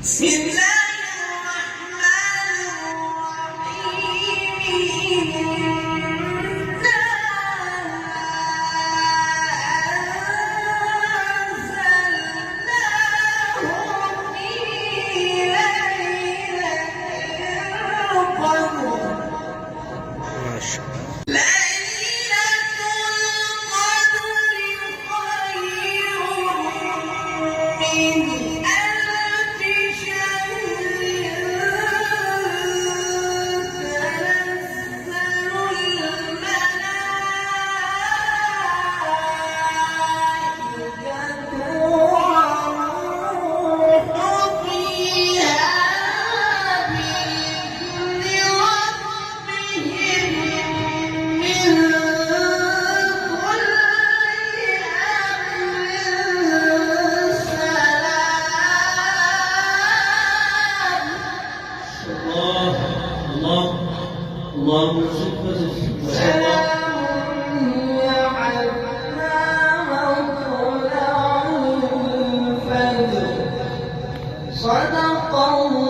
بسم الله الرحمن الرحيم إنا أنزلناه في ليلة القدر ما شاء الله. ليلة القدر خير من ألف شهر تنزل الملائكة والروح فيها بإذن ربهم من كل أمر سلام اللهم صل سلام حتى مطلع الفجر صدق الله